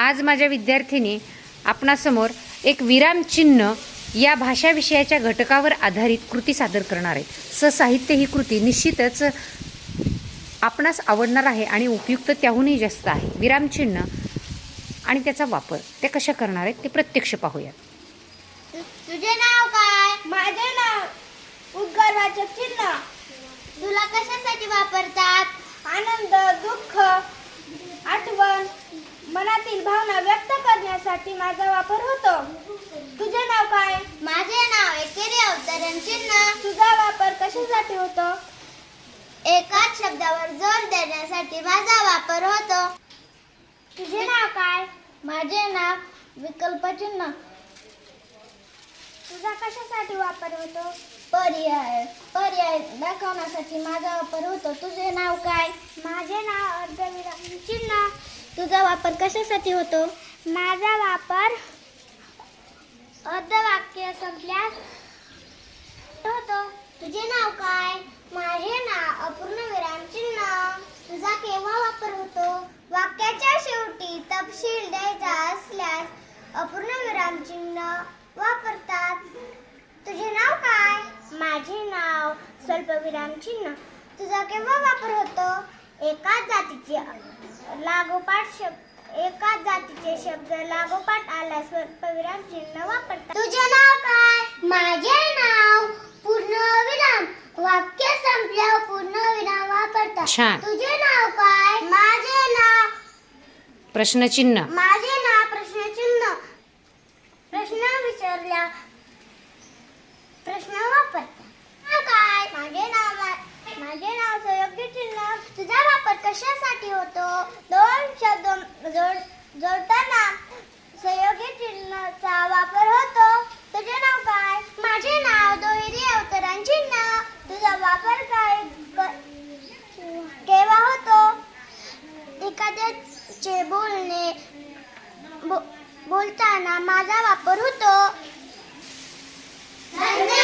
आज माझ्या विद्यार्थिनी आपणासमोर एक विरामचिन्ह या भाषा विषयाच्या घटकावर आधारित कृती सादर करणार आहेत। ससाहित्य ही कृती निश्चितच आपणास आवडणार आहे आणि उपयुक्त त्याहूनही जास्त आहे। विरामचिन्ह आणि त्याचा वापर ते कशा करणार आहेत ते प्रत्यक्ष पाहूया। तुझे नाव काय? माझे नाव उद्गारवाचक चिन्ह। तुला कशासाठी वापरतात? आनंद, दुःख, आठवण, मनातील भावना व्यक्त करण्यासाठी माझा वापर होतो। तुझे नाव काय? माझे नाव एकेरी अवतरण चिन्ह। तुझा वापर कशासाठी होतो? एकाच शब्दावर जोर देण्यासाठी माझा वापर होतो। तुझे नाव काय? माझे नाव विकल्प चिन्ह। तुझा कशासाठी वापर होतो? पर्याय दाखवण्यासाठी माझा वापर होतो। तुझे नाव काय? माझे नाव अर्धविराम चिन्ह। तुझा वापर कशासाठी होतो? माझा वापर अर्धवाक्य संपल्यास होतो। तुझे नाव काय? माझे नाव अपूर्ण विराम चिन्ह। तुझा केव्हा वापर होतो? वाक्याच्या शेवटी तपशील द्यायचा असल्यास अपूर्ण विराम चिन्ह वापरतात। तुझे नाव काय? माझे नाव स्वल्पविराम चिन्ह। तुझा केव्हा वापर होतो? एकाच जातीचे शब्द लागोपाठ आल्यास स्वल्पविराम चिन्ह वापरतात। तुझे नाव काय? माझे नाव पूर्णविराम। वाक्य संपल्यावर पूर्णविराम वापरतात। छान। तुझे नाव काय? माझे नाव प्रश्नचिन्ह। माझे नाव प्रश्नचिन्ह। प्रश्न विचारल्या प्रश्न वापरतात। नाव काय? माझे नाव संयोगी चिन्ह। तुझा वापर कशासाठी होतो? दोन शब्द जोडताना संयोगी चिन्हाचा वापर होतो। तुझे नाव काय? माझे नाव दुहेरी अवतरण चिन्ह। तुझा वापर केव्हा होतो? एखाद्याचे बोलताना माझा वापर होतो। धन्यवाद।